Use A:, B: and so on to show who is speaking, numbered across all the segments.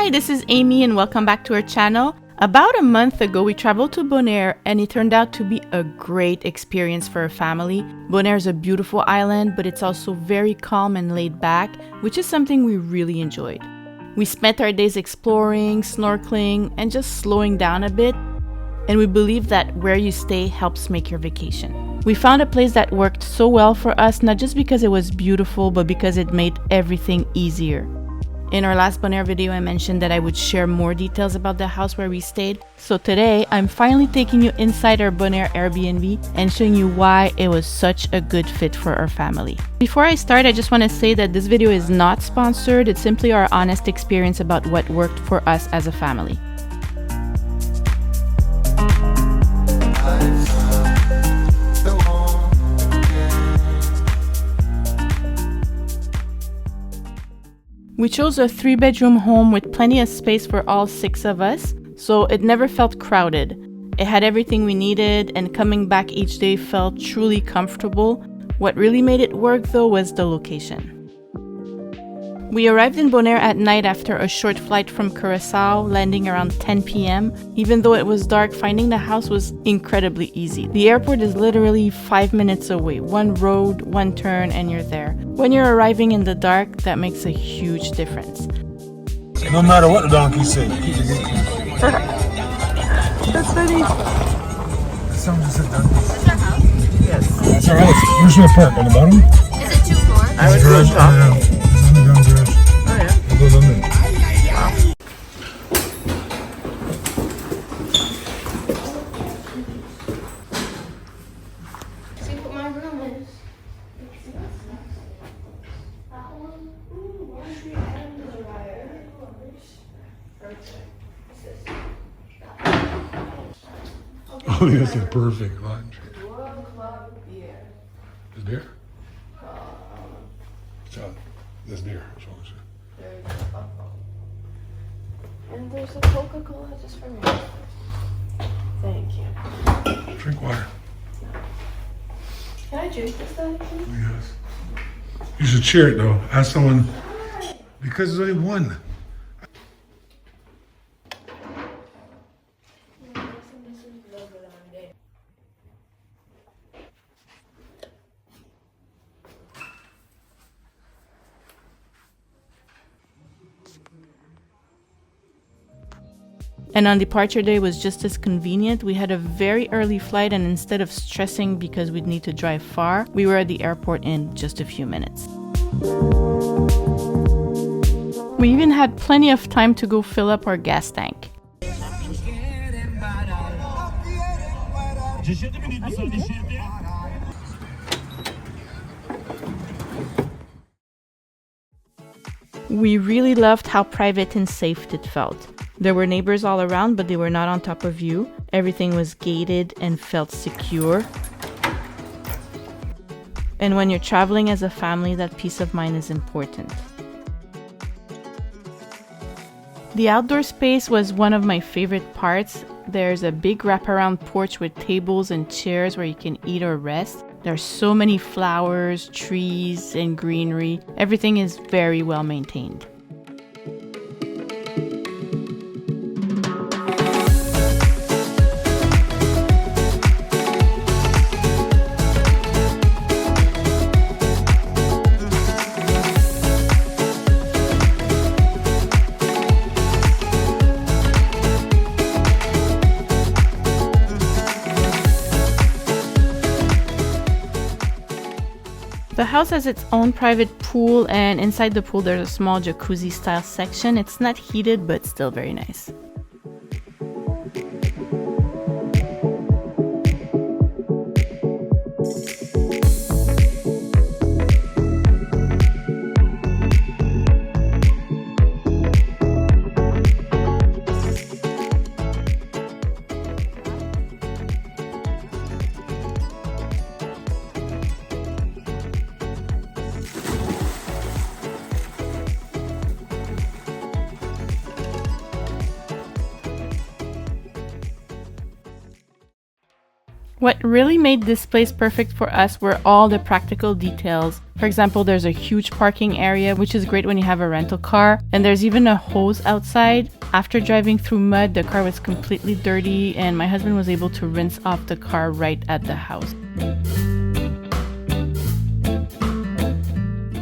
A: Hi, this is Amy and welcome back to our channel. About a month ago, we traveled to Bonaire and it turned out to be a great experience for a family. Bonaire is a beautiful island, but it's also very calm and laid back, which is something we really enjoyed. We spent our days exploring, snorkeling, and just slowing down a bit. And we believe that where you stay helps make your vacation. We found a place that worked so well for us, not just because it was beautiful, but because it made everything easier. In our last Bonaire video, I mentioned that I would share more details about the house where we stayed. So today, I'm finally taking you inside our Bonaire Airbnb and showing you why it was such a good fit for our family. Before I start, I just want to say that this video is not sponsored. It's simply our honest experience about what worked for us as a family. We chose a 3-bedroom home with plenty of space for all 6 of us, so it never felt crowded. It had everything we needed, and coming back each day felt truly comfortable. What really made it work though was the location. We arrived in Bonaire at night after a short flight from Curaçao, landing around 10 p.m. Even though it was dark, finding the house was incredibly easy. The airport is literally 5 minutes away. One road, one turn, and you're there. When you're arriving in the dark, that makes a huge difference.
B: No matter what the donkey says.
A: That's funny.
B: Someone just said donkey.
C: That's our house?
A: Yes.
B: That's our house. Where's your park? On the bottom?
C: Is it 2 floors?
A: I would go
B: Garage,
A: top.
B: it's on the ground garage.
A: Oh yeah.
B: We'll go down there.
C: See what my room is.
B: Oh, this is perfect lunch. Is beer? So, this beer. That's what I said.
C: And there's a Coca-Cola just for me.
A: Thank you.
B: Drink water.
C: Can I drink this though, please?
B: Yes. You should share it though. Ask someone. Because there's only one.
A: And on departure day was just as convenient. We had a very early flight, and instead of stressing because we'd need to drive far, we were at the airport in just a few minutes. We even had plenty of time to go fill up our gas tank. We really loved how private and safe it felt. There were neighbors all around, but they were not on top of you. Everything was gated and felt secure. And when you're traveling as a family, that peace of mind is important. The outdoor space was one of my favorite parts. There's a big wraparound porch with tables and chairs where you can eat or rest. There are so many flowers, trees, and greenery. Everything is very well maintained. The house has its own private pool, and inside the pool there's a small jacuzzi style section. It's not heated, but still very nice. What really made this place perfect for us were all the practical details. For example, there's a huge parking area, which is great when you have a rental car. And there's even a hose outside. After driving through mud, the car was completely dirty and my husband was able to rinse off the car right at the house.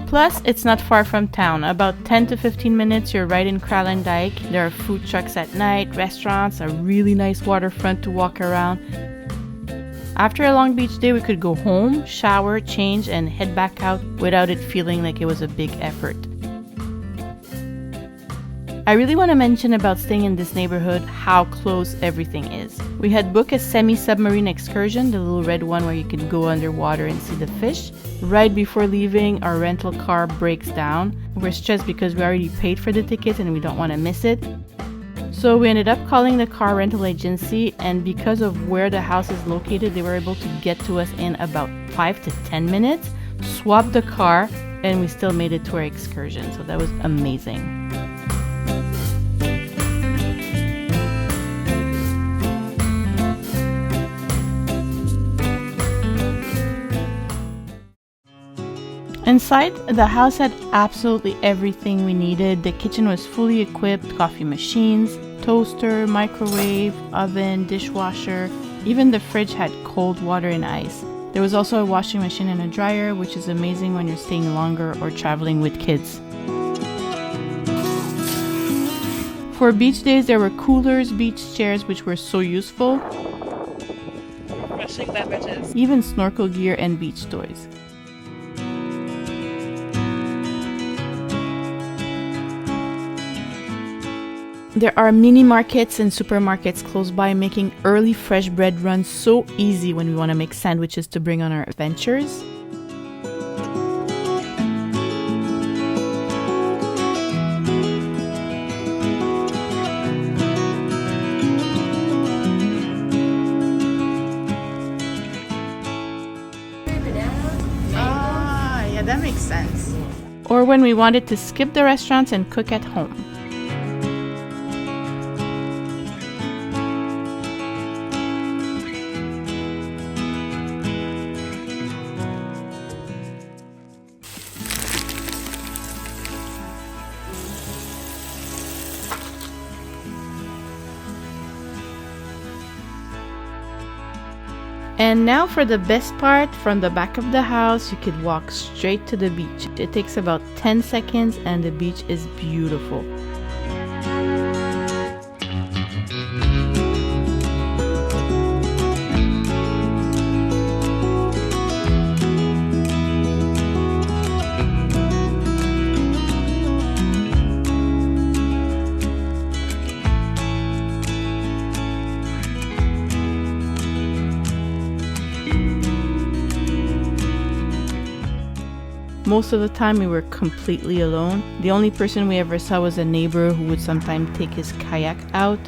A: Plus, it's not far from town. About 10 to 15 minutes, you're right in Kralendijk. There are food trucks at night, restaurants, a really nice waterfront to walk around. After a long beach day, we could go home, shower, change, and head back out without it feeling like it was a big effort. I really want to mention about staying in this neighborhood how close everything is. We had booked a semi-submarine excursion, the little red one where you could go underwater and see the fish. Right before leaving, our rental car breaks down. We're stressed because we already paid for the ticket and we don't want to miss it. So we ended up calling the car rental agency, and because of where the house is located, they were able to get to us in about 5 to 10 minutes, swap the car, and we still made it to our excursion. So that was amazing. Inside, the house had absolutely everything we needed. The kitchen was fully equipped, coffee machines, toaster, microwave, oven, dishwasher. Even the fridge had cold water and ice. There was also a washing machine and a dryer, which is amazing when you're staying longer or traveling with kids. For beach days, there were coolers, beach chairs, which were so useful.
C: Refreshing beverages.
A: Even snorkel gear and beach toys. There are mini markets and supermarkets close by, making early fresh bread runs so easy when we want to make sandwiches to bring on our adventures. Yeah, that makes sense. Or when we wanted to skip the restaurants and cook at home. And now for the best part, from the back of the house, you could walk straight to the beach. It takes about 10 seconds and the beach is beautiful. Most of the time we were completely alone. The only person we ever saw was a neighbor who would sometimes take his kayak out.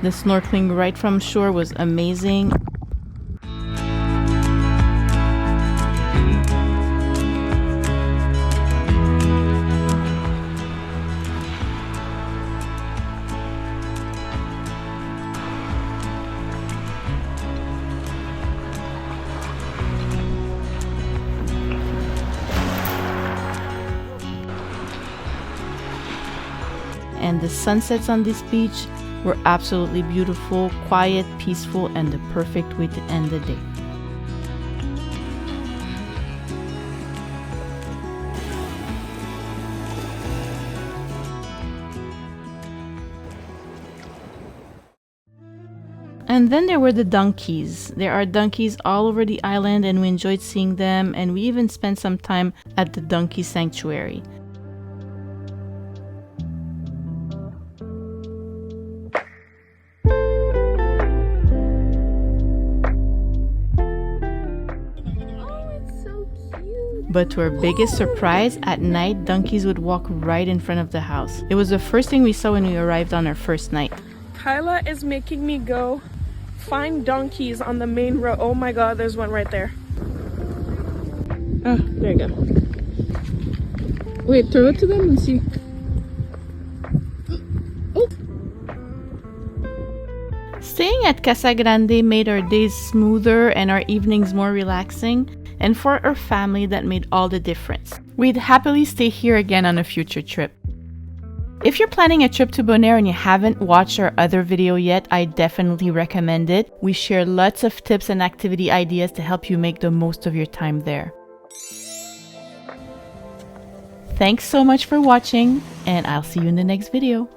A: The snorkeling right from shore was amazing. And the sunsets on this beach were absolutely beautiful, quiet, peaceful, and the perfect way to end the day. And then there were the donkeys. There are donkeys all over the island and we enjoyed seeing them, and we even spent some time at the donkey sanctuary. But to our biggest surprise, at night, donkeys would walk right in front of the house. It was the first thing we saw when we arrived on our first night.
C: Kyla is making me go find donkeys on the main road. Oh my god, there's one right there. Oh, there you go. Wait, throw it to them and see. Oh!
A: Staying at Casa Grande made our days smoother and our evenings more relaxing, and for our family that made all the difference. We'd happily stay here again on a future trip. If you're planning a trip to Bonaire and you haven't watched our other video yet, I definitely recommend it. We share lots of tips and activity ideas to help you make the most of your time there. Thanks so much for watching, and I'll see you in the next video.